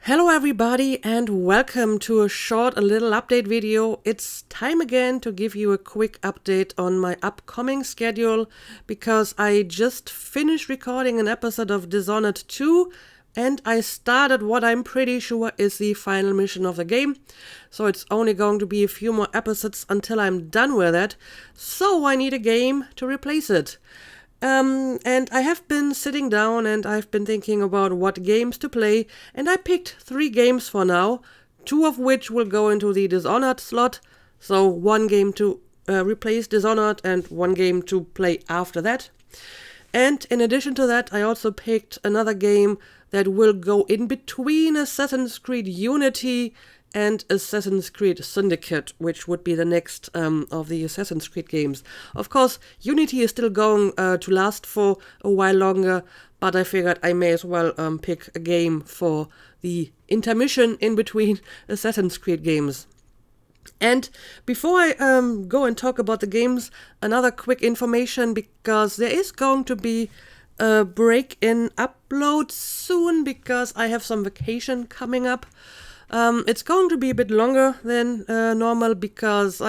Hello everybody and welcome to a little update video. It's time again to give you a quick update on my upcoming schedule because I just finished recording an episode of Dishonored 2 and I started what I'm pretty sure is the final mission of the game. So it's only going to be a few more episodes until I'm done with it. So I need a game to replace it. And I have been sitting down and I've been thinking about what games to play, and I picked 3 games for now, 2 of which will go into the Dishonored slot, so 1 game to replace Dishonored and 1 game to play after that. And in addition to that, I also picked another game that will go in between Assassin's Creed Unity and Assassin's Creed Syndicate, which would be the next of the Assassin's Creed games. Of course, Unity is still going to last for a while longer, but I figured I may as well pick a game for the intermission in between Assassin's Creed games. And before I go and talk about the games, another quick information, because there is going to be a break in upload soon because I have some vacation coming up. It's going to be a bit longer than normal because,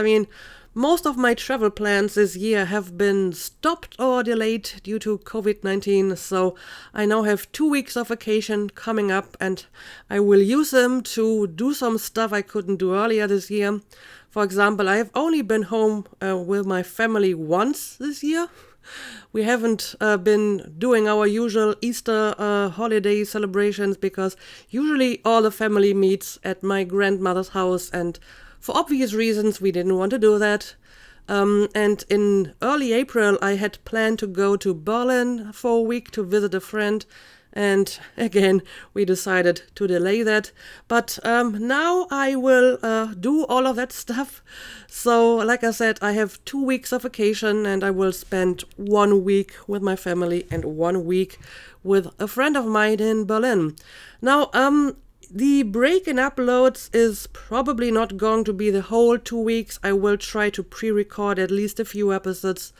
most of my travel plans this year have been stopped or delayed due to COVID-19. So I now have 2 weeks of vacation coming up and I will use them to do some stuff I couldn't do earlier this year. For example, I have only been home with my family once this year. We haven't been doing our usual Easter holiday celebrations because usually all the family meets at my grandmother's house, and for obvious reasons we didn't want to do that. And in early April I had planned to go to Berlin for a week to visit a friend, and again we decided to delay that. But now I will do all of that stuff. So like I said, I have 2 weeks of vacation and I will spend 1 week with my family and 1 week with a friend of mine in Berlin. Now the break in uploads is probably not going to be the whole 2 weeks. I will try to pre-record at least a few episodes.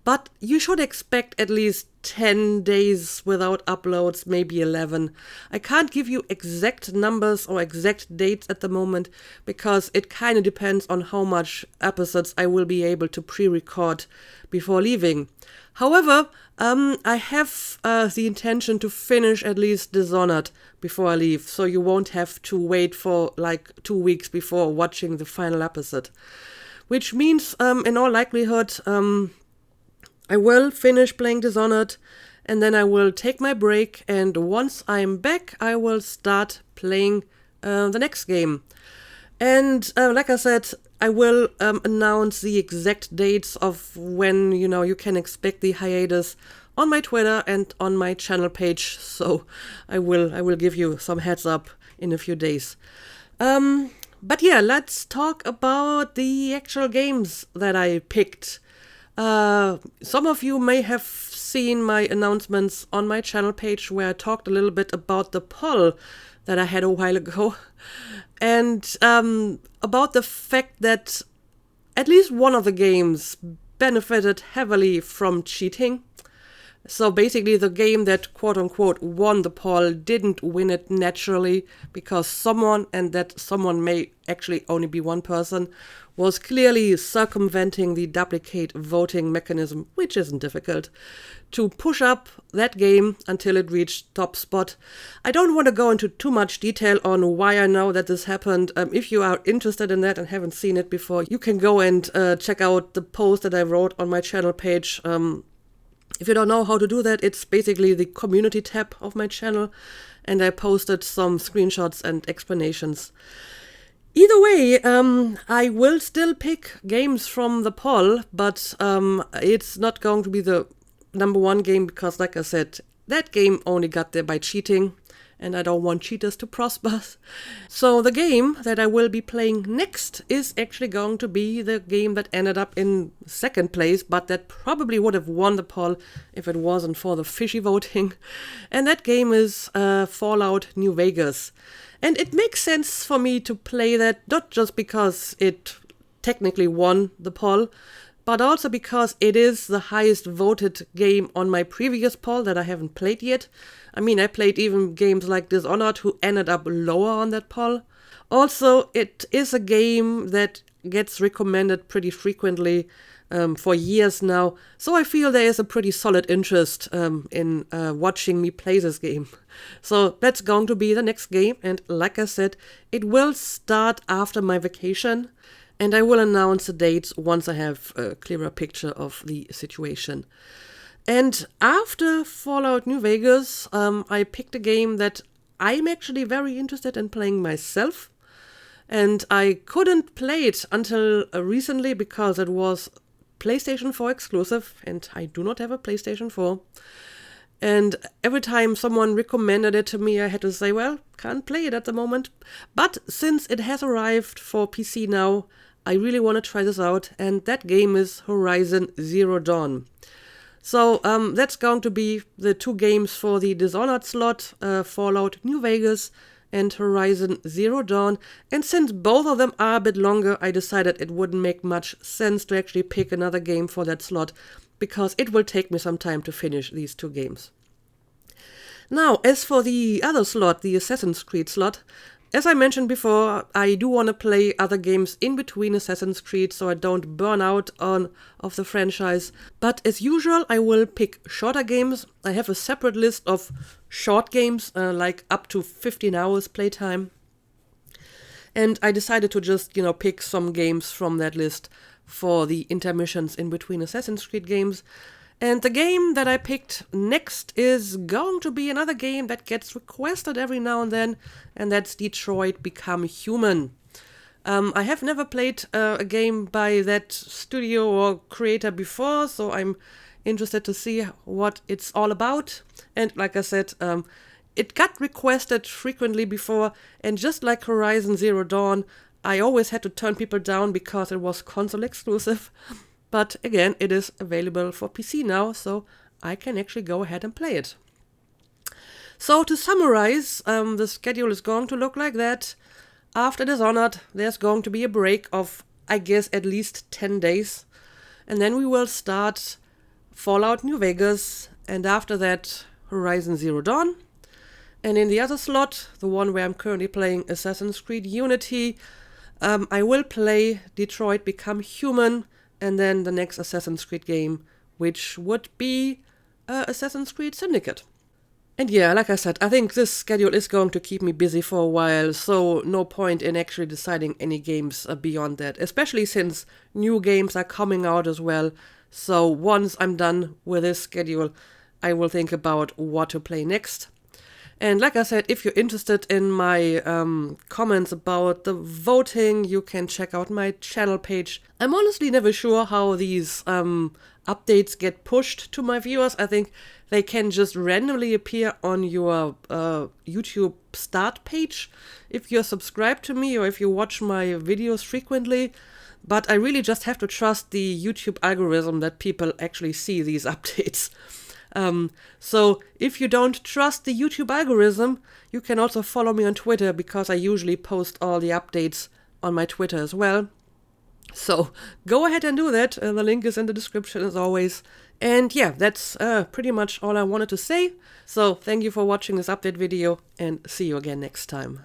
But you should expect at least 10 days without uploads, maybe 11. I can't give you exact numbers or exact dates at the moment because it kind of depends on how much episodes I will be able to pre-record before leaving. However, I have the intention to finish at least Dishonored before I leave, so you won't have to wait for like 2 weeks before watching the final episode. Which means, in all likelihood, I will finish playing Dishonored and then I will take my break, and once I'm back I will start playing the next game. And like I said, I will announce the exact dates of when you can expect the hiatus on my Twitter and on my channel page, so I will give you some heads up in a few days. But yeah, let's talk about the actual games that I picked. Some of you may have seen my announcements on my channel page where I talked a little bit about the poll that I had a while ago, and about the fact that at least one of the games benefited heavily from cheating. So basically the game that quote-unquote won the poll didn't win it naturally because someone, and that someone may actually only be one person, was clearly circumventing the duplicate voting mechanism, which isn't difficult, to push up that game until it reached top spot. I don't want to go into too much detail on why I know that this happened. If you are interested in that and haven't seen it before, you can go and check out the post that I wrote on my channel page. If you don't know how to do that, it's basically the community tab of my channel, and I posted some screenshots and explanations. Either way, I will still pick games from the poll, but it's not going to be the number 1 game because, like I said, that game only got there by cheating, and I don't want cheaters to prosper. So the game that I will be playing next is actually going to be the game that ended up in 2nd place, but that probably would have won the poll if it wasn't for the fishy voting. And that game is Fallout New Vegas. And it makes sense for me to play that, not just because it technically won the poll, but also because it is the highest voted game on my previous poll that I haven't played yet. I mean, I played even games like Dishonored who ended up lower on that poll. Also, it is a game that gets recommended pretty frequently for years now, so I feel there is a pretty solid interest in watching me play this game. So that's going to be the next game, and like I said, it will start after my vacation, and I will announce the dates once I have a clearer picture of the situation. And after Fallout New Vegas, I picked a game that I'm actually very interested in playing myself. And I couldn't play it until recently because it was PlayStation 4 exclusive, and I do not have a PlayStation 4. And every time someone recommended it to me, I had to say, well, can't play it at the moment. But since it has arrived for PC now, I really want to try this out, and that game is Horizon Zero Dawn. So that's going to be the two games for the Dishonored slot, Fallout New Vegas and Horizon Zero Dawn. And since both of them are a bit longer, I decided it wouldn't make much sense to actually pick another game for that slot, because it will take me some time to finish these two games. Now, as for the other slot, the Assassin's Creed slot, as I mentioned before, I do want to play other games in between Assassin's Creed so I don't burn out of the franchise. But as usual, I will pick shorter games. I have a separate list of short games, like up to 15 hours playtime. And I decided to just, pick some games from that list for the intermissions in between Assassin's Creed games. And the game that I picked next is going to be another game that gets requested every now and then, and that's Detroit Become Human. I have never played a game by that studio or creator before, so I'm interested to see what it's all about. And like I said, it got requested frequently before, and just like Horizon Zero Dawn, I always had to turn people down because it was console exclusive. But again, it is available for PC now, so I can actually go ahead and play it. So to summarize, the schedule is going to look like that. After Dishonored, there's going to be a break of, I guess, at least 10 days. And then we will start Fallout New Vegas, and after that, Horizon Zero Dawn. And in the other slot, the one where I'm currently playing Assassin's Creed Unity, I will play Detroit Become Human, and then the next Assassin's Creed game, which would be Assassin's Creed Syndicate. And yeah, like I said, I think this schedule is going to keep me busy for a while, so no point in actually deciding any games beyond that, especially since new games are coming out as well. So once I'm done with this schedule, I will think about what to play next. And like I said, if you're interested in my comments about the voting, you can check out my channel page. I'm honestly never sure how these updates get pushed to my viewers. I think they can just randomly appear on your YouTube start page if you're subscribed to me or if you watch my videos frequently. But I really just have to trust the YouTube algorithm that people actually see these updates. So if you don't trust the YouTube algorithm, you can also follow me on Twitter, because I usually post all the updates on my Twitter as well. So go ahead and do that. The link is in the description as always. And yeah, that's pretty much all I wanted to say. So thank you for watching this update video, and see you again next time.